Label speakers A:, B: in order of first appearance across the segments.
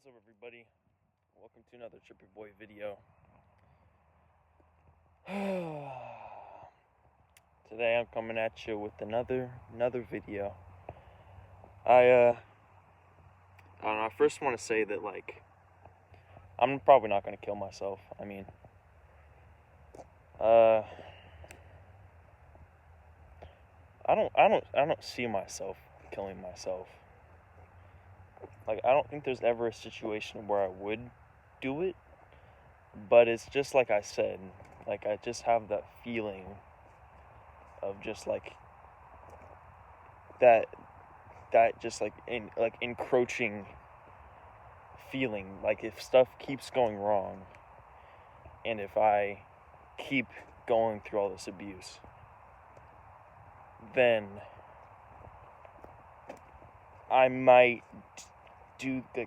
A: What's up, everybody? Welcome to another Trippy Boy video. Today I'm coming at you with another video. I don't know, I first want to say that I'm probably not gonna kill myself. I don't see myself killing myself. I don't think there's ever a situation where I would do it, but it's just like I said, I just have that feeling of just that just encroaching feeling, if stuff keeps going wrong and if I keep going through all this abuse, then I might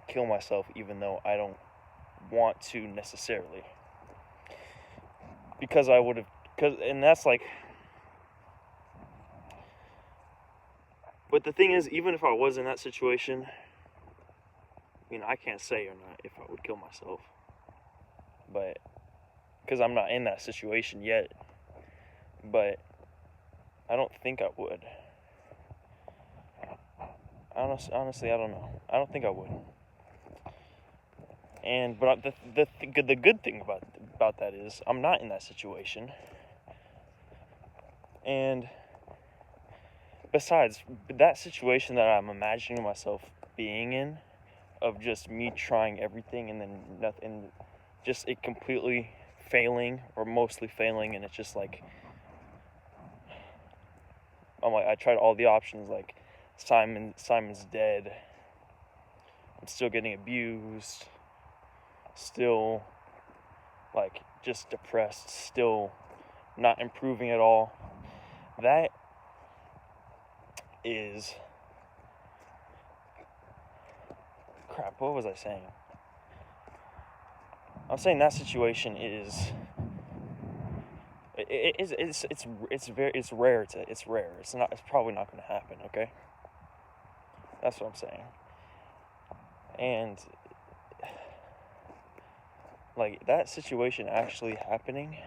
A: kill myself, even though I don't want to necessarily, because but the thing is, even if I was in that situation, I can't say or not if I would kill myself, but because I'm not in that situation yet, but I don't think I would. Honestly, I don't know. I don't think I would. But the good thing about that is I'm not in that situation. And besides, that situation that I'm imagining myself being in, of just me trying everything and then nothing, just it completely failing or mostly failing, and it's just I tried all the options, Simon's dead, I'm still getting abused, still just depressed, still not improving at all. That is crap. What was I saying? I'm saying that situation is it's rare. It's probably not going to happen. Okay, that's what I'm saying. And that situation actually happening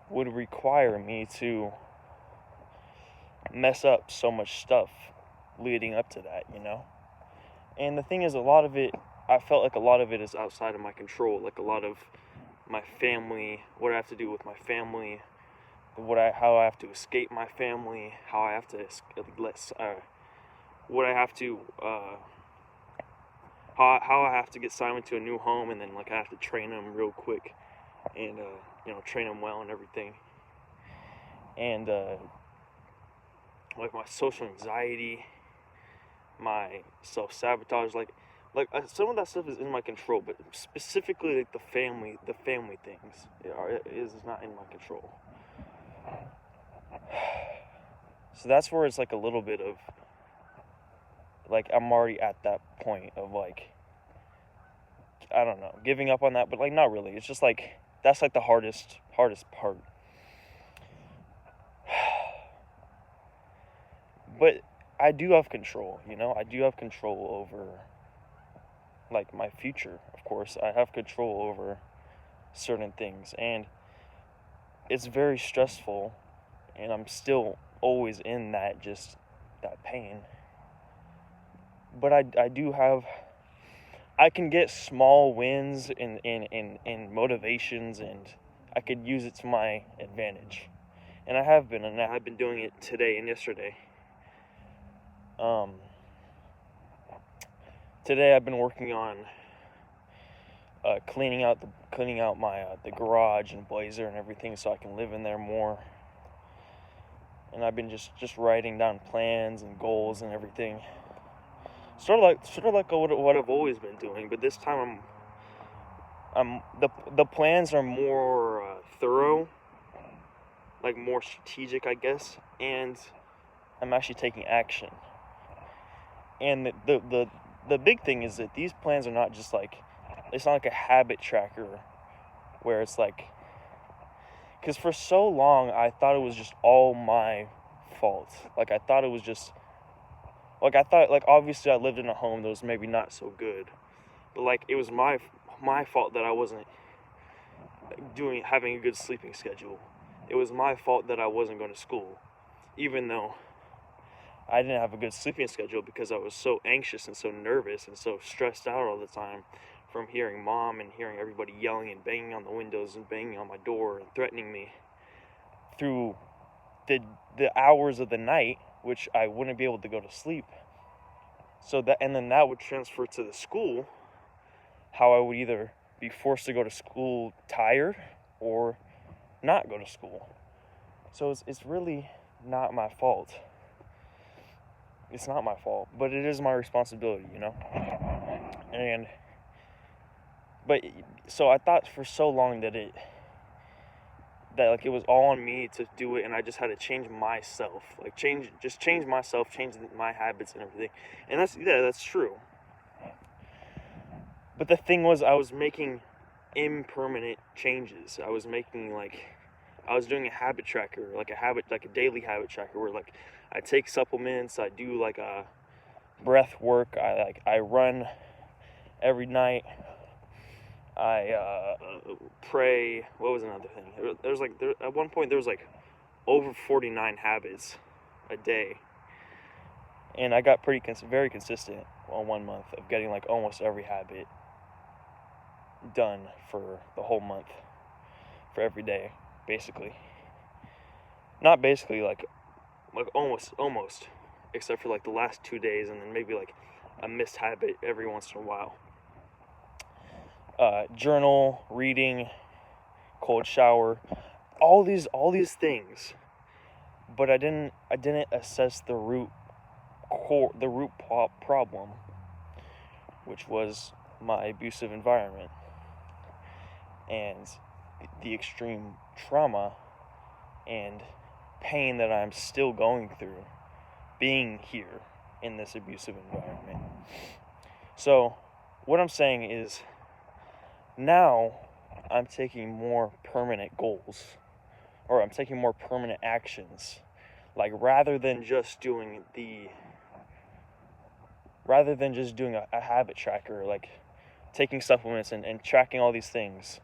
A: would require me to mess up so much stuff leading up to that, And the thing is, I felt like a lot of it is outside of my control. A lot of my family, what I have to do with my family, how I have to escape my family, how I have to how I have to get Simon to a new home, and then I have to train him real quick, and train him well and everything, and my social anxiety, my self-sabotage, some of that stuff is in my control, but specifically the family things is not in my control. So that's where it's a little bit of I'm already at that point of I don't know, giving up on that, but not really. It's just that's the hardest part. But I do have control, I do have control over my future. Of course, I have control over certain things, and it's very stressful, and I'm still always in that pain. But I can get small wins in motivations, and I could use it to my advantage. And I have been doing it today and yesterday. Today I've been working on cleaning out my the garage and blazer and everything, so I can live in there more. And I've been just writing down plans and goals and everything. Sort of like what I've always been doing, but this time the plans are more thorough, more strategic, I guess, and I'm actually taking action. And the big thing is that these plans are not just it's not a habit tracker where it's because for so long I thought it was just all my fault. I thought it was just like, I thought, like, obviously I lived in a home that was maybe not so good, but like, it was my fault that I wasn't having a good sleeping schedule. It was my fault that I wasn't going to school, even though I didn't have a good sleeping schedule because I was so anxious and so nervous and so stressed out all the time from hearing mom and hearing everybody yelling and banging on the windows and banging on my door and threatening me through the hours of the night, which I wouldn't be able to go to sleep. So that, and then that would transfer to the school, how I would either be forced to go to school tired or not go to school. So it's really not my fault. It's not my fault, but it is my responsibility, you know? So I thought for so long that like it was all on me to do it, and I just had to change myself, like change myself, change my habits and everything. And that's true. But the thing was, I was making impermanent changes. I was doing a habit tracker, like a daily habit tracker, where like I take supplements, I do like a breath work, I run every night, I pray. What was another thing? At one point there was like over 49 habits a day, and I got very consistent on 1 month of getting like almost every habit done for the whole month, for every day, basically. Not basically, like almost, except for like the last 2 days, and then maybe like a missed habit every once in a while. Journal, reading, cold shower, all these things, but I didn't assess the root problem, which was my abusive environment and the extreme trauma and pain that I'm still going through being here in this abusive environment. So what I'm saying is, now I'm taking more permanent goals, or I'm taking more permanent actions. Like, rather than just doing a habit tracker, like taking supplements and tracking all these things,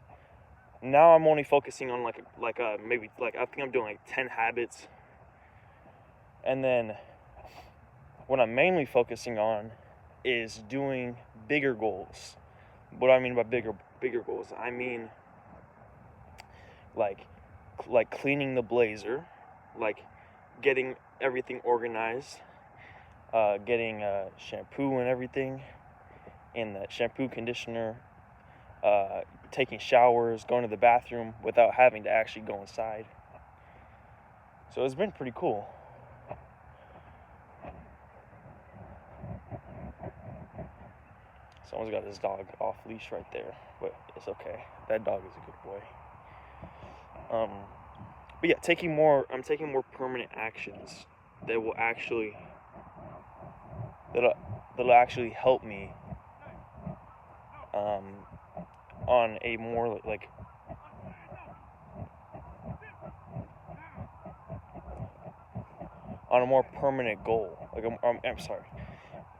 A: now I'm only focusing on maybe I think I'm doing like 10 habits. And then what I'm mainly focusing on is doing bigger goals. What do I mean by bigger goals? I mean like cleaning the blazer, like getting everything organized, getting shampoo and everything, and the shampoo, conditioner, taking showers, going to the bathroom without having to actually go inside. So it's been pretty cool. Someone's got his dog off leash right there, but it's okay. That dog is a good boy. But yeah, I'm taking more permanent actions that will actually help me on a more like on a more permanent goal.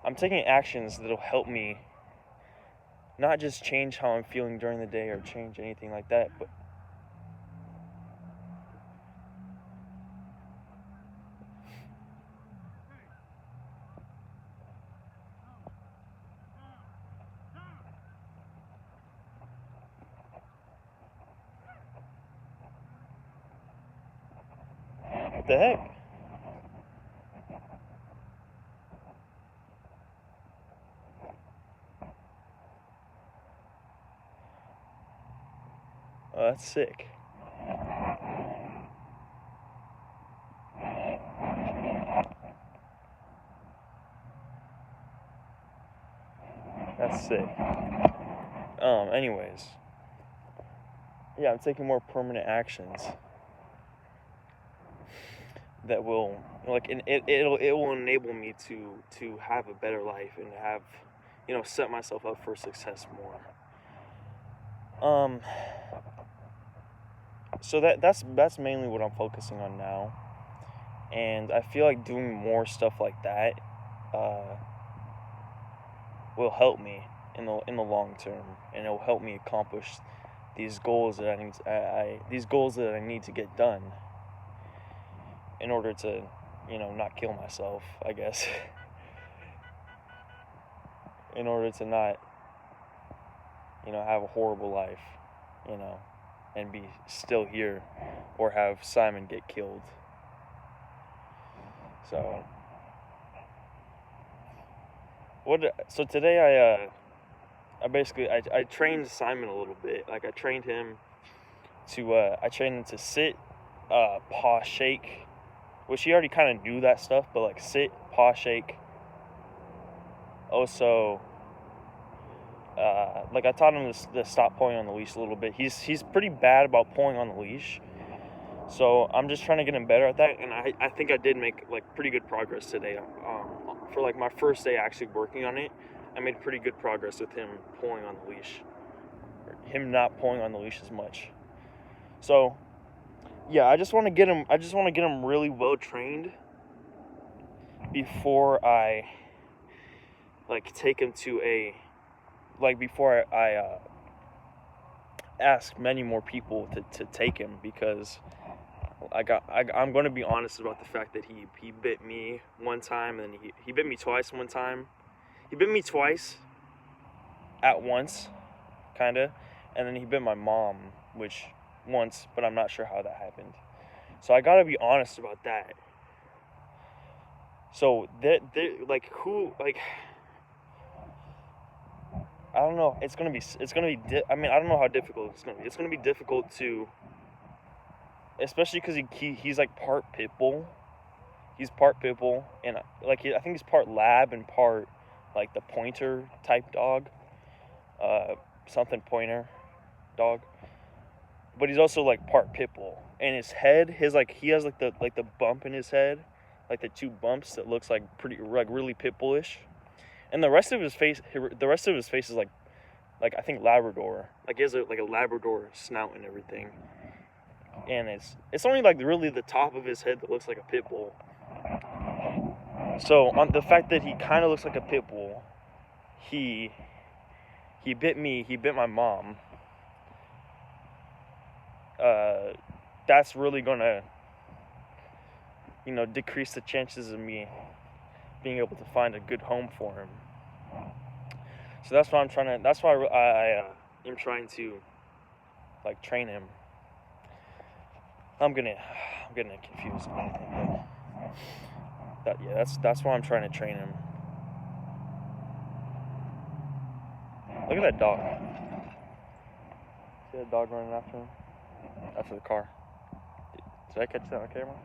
A: I'm taking actions that'll help me not just change how I'm feeling during the day or change anything like that, but what the heck? Oh, that's sick. That's sick. Anyways. Yeah, I'm taking more permanent actions that will, like, it will enable me to have a better life and have, set myself up for success more. So that's mainly what I'm focusing on now, and I feel like doing more stuff like that uh, will help me in the long term, and it will help me accomplish these goals that these goals that I need to get done in order to, not kill myself, I guess. In order to not, have a horrible life, and be still here, or have Simon get killed. So so today I trained Simon a little bit. Like I trained him to sit, paw, shake, which he already kind of knew that stuff, but like sit, paw, shake. Also, like I taught him to stop pulling on the leash a little bit. He's pretty bad about pulling on the leash, so I'm just trying to get him better at that. And I think I did make like pretty good progress today. For like my first day actually working on it, I made pretty good progress with him pulling on the leash, or him not pulling on the leash as much. So yeah, I just want to get him really well trained before I like take him to before I ask many more people to take him, because I'm going to be honest about the fact that he bit me one time, and he bit me twice one time. He bit me twice at once, kind of, and then he bit my mom, which once, but I'm not sure how that happened. So I got to be honest about that. So I don't know. I don't know how difficult it's gonna be. It's gonna be difficult to, especially because he's like part pit bull. He's part pit bull, and I think he's part lab and part like the pointer type dog, something pointer dog. But he's also like part pit bull. And his head, he has like the bump in his head, like the two bumps that looks like really pit bullish. And the rest of his face is like I think Labrador. Like he has a Labrador snout and everything. And it's only like really the top of his head that looks like a pit bull. So on the fact that he kind of looks like a pit bull, he bit me. He bit my mom. That's really gonna, decrease the chances of me being able to find a good home for him. So that's why I am trying to like train him. I'm getting confused and everything, but that's why I'm trying to train him. Look at that dog. See that dog running after him? After the car. Did I catch that on camera?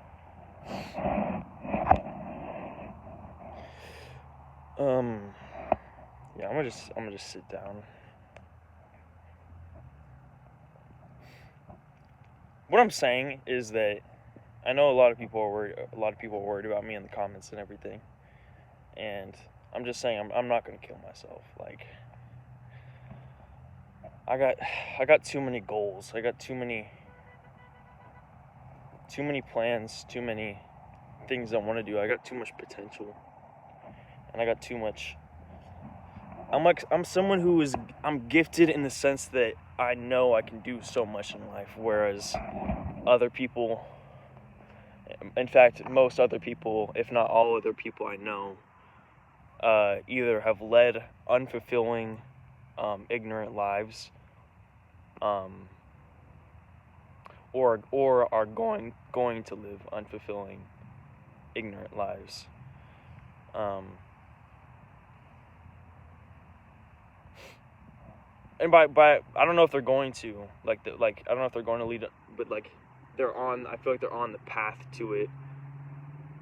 A: Yeah, I'm gonna just sit down. What I'm saying is that I know a lot of people are worried about me in the comments and everything. And I'm just saying I'm not gonna kill myself. Like I got too many goals. I got too many plans, too many things I want to do. I got too much potential. And I got too much. I'm someone I'm gifted in the sense that I know I can do so much in life, whereas other people, in fact, most other people, if not all other people I know, either have led unfulfilling, ignorant lives, or are going to live unfulfilling, ignorant lives. And by I don't know if they're going to I don't know if they're going to lead, but I feel like they're on the path to it,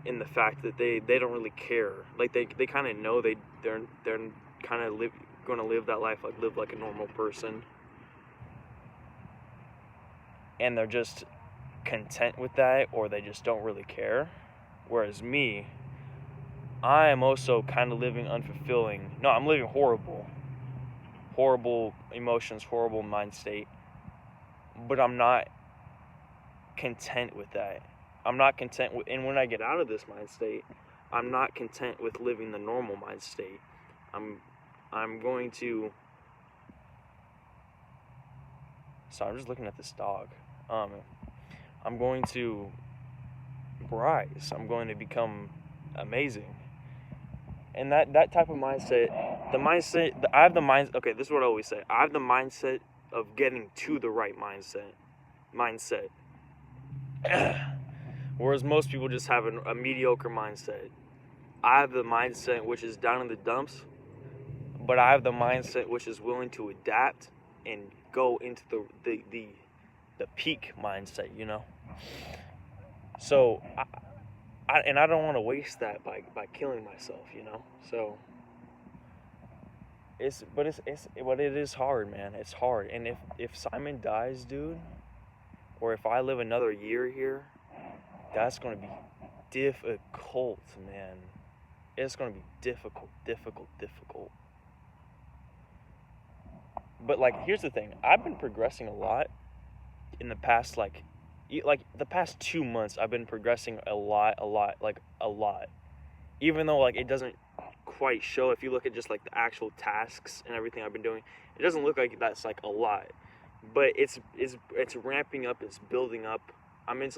A: in the fact that they don't really care. Like they kind of know they're kind of going to live that life, live like a normal person, and they're just content with that, or they just don't really care. Whereas me, I am also kind of living unfulfilling. No, I'm living horrible emotions, horrible mind state, but I'm not content with that. I'm not content with, and when I get out of this mind state, I'm not content with living the normal mind state. I'm going to. So I'm just looking at this dog. I'm going to rise. I'm going to become amazing. And that type of mindset, I have the mind. Okay, this is what I always say. I have the mindset of getting to the right mindset. Whereas most people just have a mediocre mindset. I have the mindset which is down in the dumps, but I have the mindset which is willing to adapt and go into the peak mindset, you know? So, I don't want to waste that by killing myself, you know? So, but it is hard, man. It's hard. And if Simon dies, dude, or if I live another year here, that's going to be difficult, man. It's going to be difficult. But, like, here's the thing. I've been progressing a lot in the past, like the past 2 months. I've been progressing a lot. Even though, like, it doesn't quite show. If you look at just, like, the actual tasks and everything I've been doing, it doesn't look like that's, like, a lot. But it's ramping up. It's building up. I'm in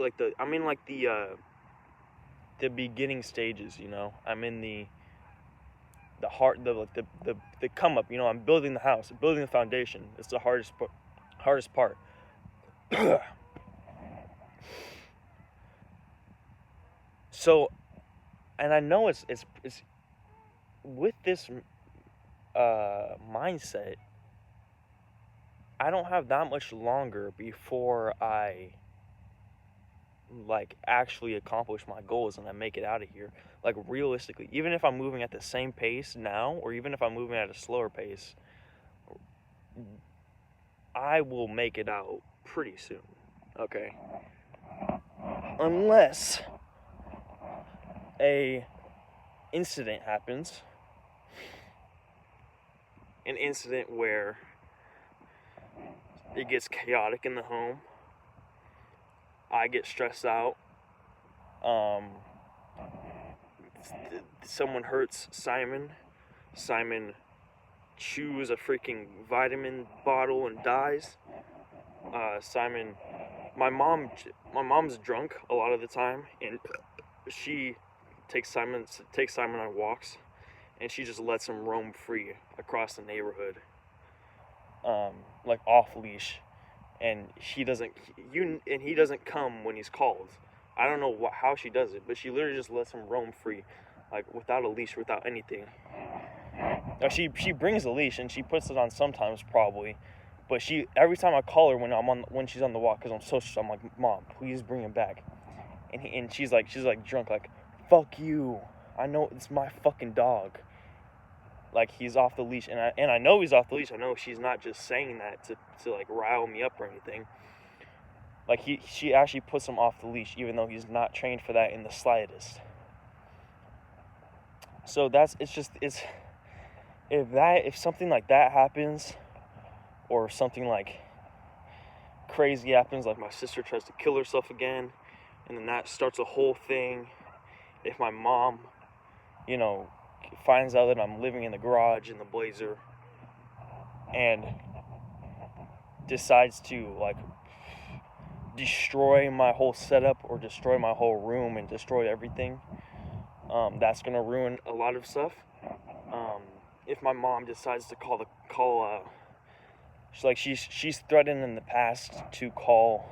A: the beginning stages, you know. I'm in the come up, you know. I'm building the house, building the foundation. It's the hardest part. So, and I know it's with this mindset, I don't have that much longer before I, like, actually accomplish my goals and I make it out of here. Like, realistically, even if I'm moving at the same pace now, or even if I'm moving at a slower pace, I will make it out pretty soon. Okay? Unless a incident happens. An incident where it gets chaotic in the home. I get stressed out. Someone hurts Simon. Simon chews a freaking vitamin bottle and dies. My mom's drunk a lot of the time, and she takes Simon on walks, and she just lets him roam free across the neighborhood, like off leash, and he doesn't come when he's called. I don't know how she does it, but she literally just lets him roam free, like without a leash, without anything. Now she brings a leash and she puts it on sometimes, probably, but every time I call her when she's on the walk, because I'm so stressed, I'm like, Mom, please bring him back, and she's like drunk, like, fuck you, I know it's my fucking dog. Like, he's off the leash, and I know he's off the leash. I know she's not just saying that to like rile me up or anything. Like, she actually puts him off the leash, even though he's not trained for that in the slightest. So if something like that happens, or something like crazy happens, like my sister tries to kill herself again, and then that starts a whole thing. If my mom, you know, finds out that I'm living in the garage in the Blazer and decides to, like, destroy my whole setup or destroy my whole room and destroy everything, that's gonna ruin a lot of stuff. If my mom decides to she's threatened in the past to call,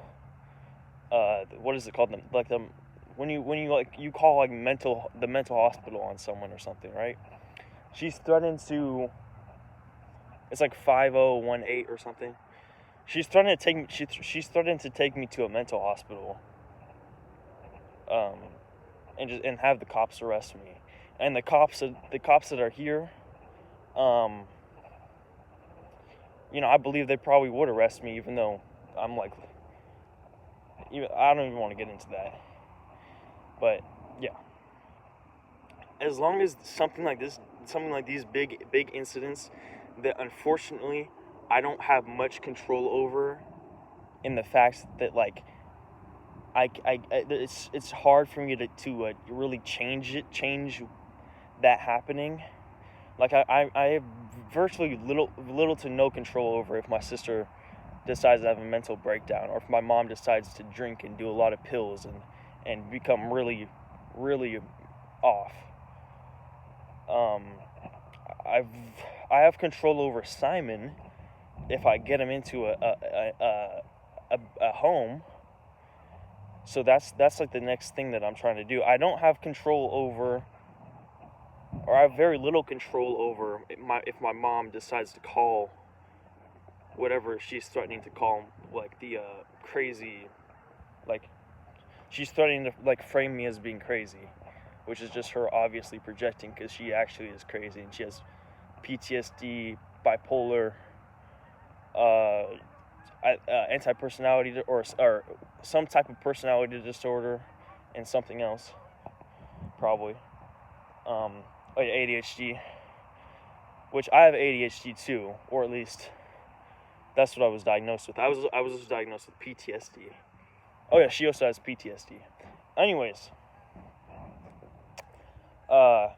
A: what is it called, when you call, like, the mental hospital on someone or something, right? She's threatened to, it's like 5018 or something. She's threatened to take me to a mental hospital, and have the cops arrest me. And the cops that are here, you know, I believe they probably would arrest me, even though I'm like, I don't even want to get into that. But yeah, as long as something like these big incidents that unfortunately I don't have much control over, in the fact that, like, it's hard for me to really change that happening. Like I have virtually little to no control over if my sister decides to have a mental breakdown, or if my mom decides to drink and do a lot of pills and become really off. um I've I have control over Simon if I get him into a home. So that's like the next thing that I'm trying to do. I don't have control over, or I have very little control over if my mom decides to call whatever she's threatening to call, like the crazy, like she's threatening to like frame me as being crazy, which is just her obviously projecting, because she actually is crazy and she has PTSD, bipolar, anti-personality, or some type of personality disorder, and something else probably, ADHD, which I have ADHD too, or at least that's what I was diagnosed with. I was diagnosed with PTSD. Oh yeah, she also has PTSD. Anyways, what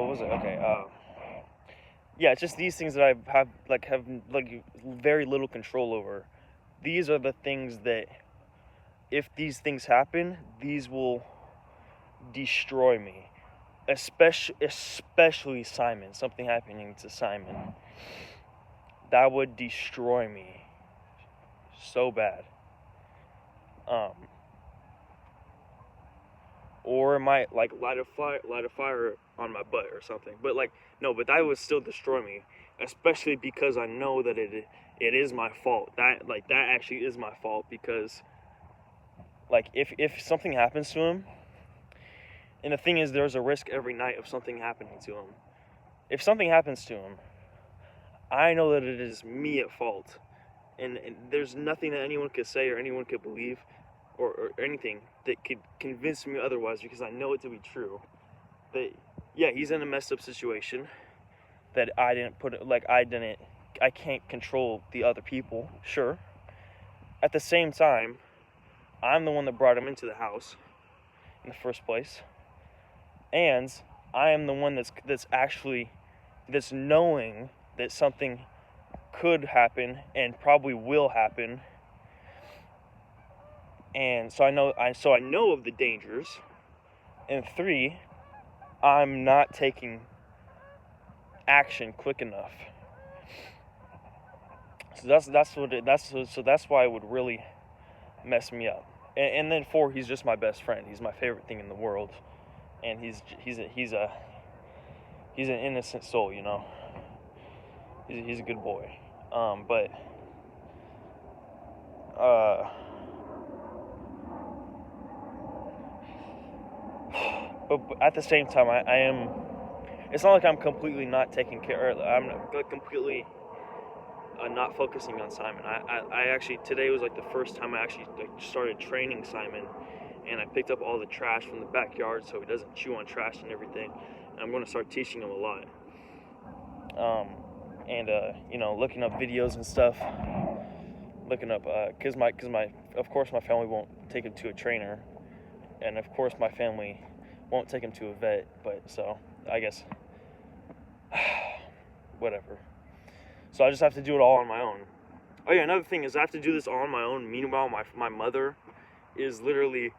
A: was it? Okay, yeah, it's just these things that I have very little control over. These are the things that, if these things happen, these will destroy me. Especially Simon. Something happening to Simon, that would destroy me so bad. Or it might like light a fire on my butt or something. But but that would still destroy me, especially because I know that it is my fault. That actually is my fault, because if something happens to him, and the thing is, there's a risk every night of something happening to him. If something happens to him, I know that it is me at fault, and there's nothing that anyone could say or anyone could believe, or anything that could convince me otherwise, because I know it to be true. That, yeah, he's in a messed up situation that I can't control the other people, sure. At the same time, I'm the one that brought him into the house in the first place, and I am the one that's knowing that something could happen and probably will happen. And so I know of the dangers. And 3, I'm not taking action quick enough. So that's why it would really mess me up. And then 4, he's just my best friend. He's my favorite thing in the world, and he's an innocent soul, you know. He's a good boy. But at the same time, I am. It's not like I'm completely not taking care. I'm completely not focusing on Simon. I actually, today was like the first time I actually started training Simon, and I picked up all the trash from the backyard so he doesn't chew on trash and everything. And I'm going to start teaching him a lot. Looking up videos and stuff. Looking up, because of course my family won't take him to a trainer, and of course my family won't take him to a vet. But so I guess whatever. So I just have to do it all on my own. Oh yeah, another thing is I have to do this all on my own. Meanwhile, my mother is literally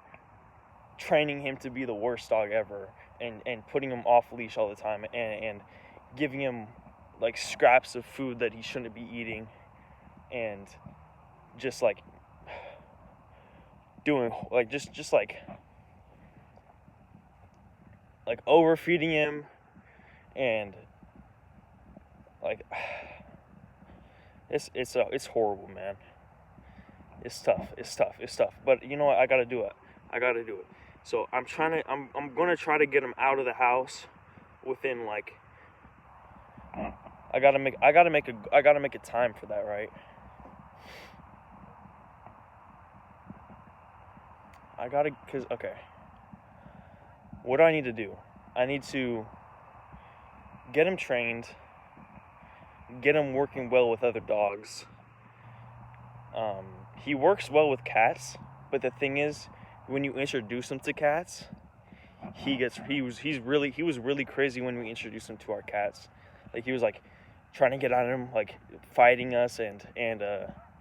A: training him to be the worst dog ever, and putting him off leash all the time, and giving him like scraps of food that he shouldn't be eating, and just like doing like overfeeding him, and like it's horrible, man. It's tough. But you know what? I gotta do it. So I'm gonna try to get him out of the house within like. I gotta make a time for that, right? Okay. What do I need to do? I need to get him trained, get him working well with other dogs, he works well with cats, but the thing is, when you introduce him to cats, he was really crazy when we introduced him to our cats. Like he was like trying to get on him, like fighting us and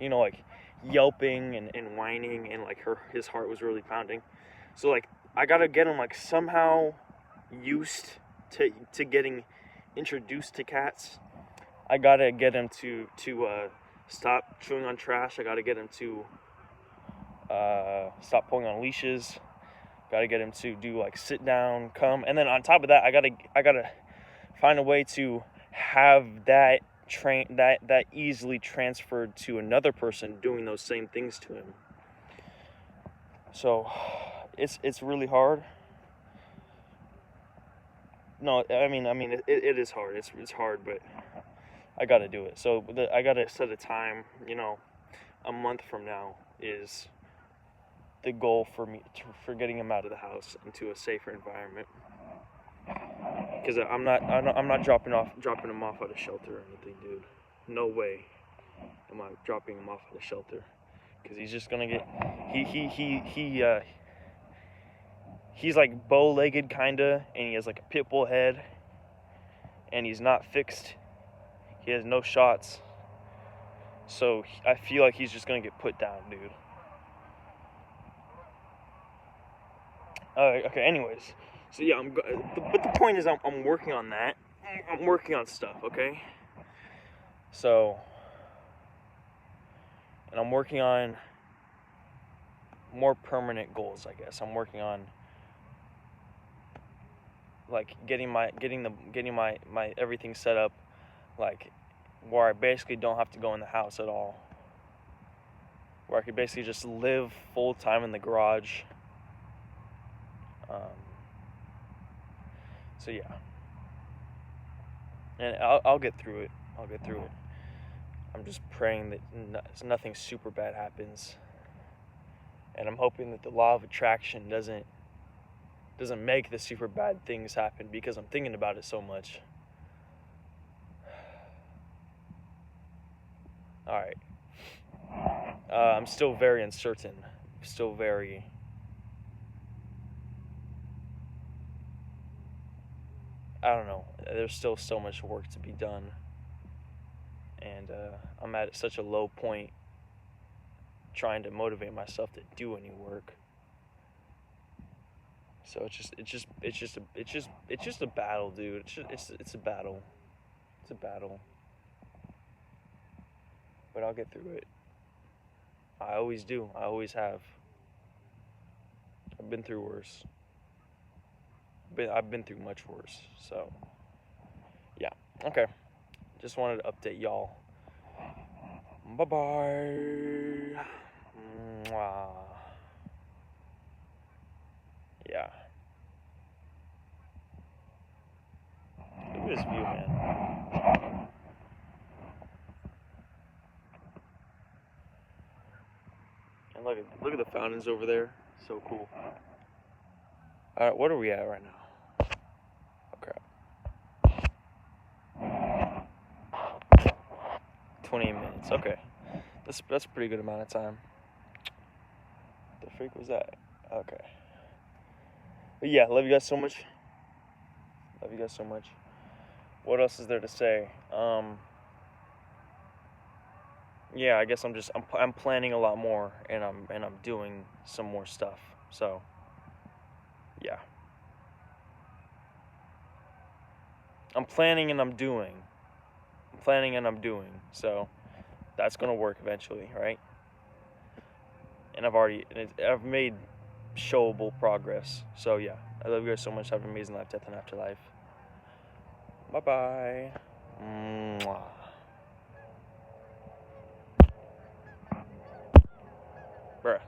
A: like yelping and whining, and like his heart was really pounding. So like I gotta get him like somehow used to getting introduced to cats. I gotta get him to stop chewing on trash. I gotta get him to stop pulling on leashes. Gotta get him to do like sit down, come, and then on top of that, I gotta find a way to have that that easily transferred to another person doing those same things to him. So it's really hard. No, I mean it is hard. It's hard, but I gotta do it. So I gotta set a time. A month from now is the goal for me for getting him out of the house into a safer environment. Because I'm not dropping him off at a shelter or anything, dude. No way am I dropping him off at a shelter. Because he's just gonna get he's like bow-legged kinda, and he has like a pit bull head, and he's not fixed. He has no shots. So I feel like he's just gonna get put down, dude. Okay. Anyways, so yeah, but the point is, I'm working on that. I'm working on stuff. Okay. So, and I'm working on more permanent goals, I guess. I'm working on like getting my everything set up, like where I basically don't have to go in the house at all. Where I could basically just live full time in the garage. So yeah, and I'll get through it. I'm just praying that nothing super bad happens, and I'm hoping that the law of attraction doesn't make the super bad things happen, because I'm thinking about it so much. All right. I'm still very uncertain. Still very. I don't know. There's still so much work to be done, and I'm at such a low point trying to motivate myself to do any work. So it's just a battle, dude. It's a battle. It's a battle. But I'll get through it. I always do. I always have. I've been through worse. I've been through much worse. So, yeah. Okay. Just wanted to update y'all. Bye-bye. Mwah. Yeah. Look at this view, man. And look at the fountains over there. So cool. All right, what are we at right now? Oh, crap. 28 minutes. Okay. That's a pretty good amount of time. The freak was that? Okay. But yeah, love you guys so much. What else is there to say? Yeah, I guess I'm planning a lot more, and I'm doing some more stuff. So, yeah. I'm planning and I'm doing. So, that's gonna work eventually, right? And I've made showable progress. So yeah, I love you guys so much. Have an amazing life, death, and afterlife. Bye-bye. Mwah. Bruh.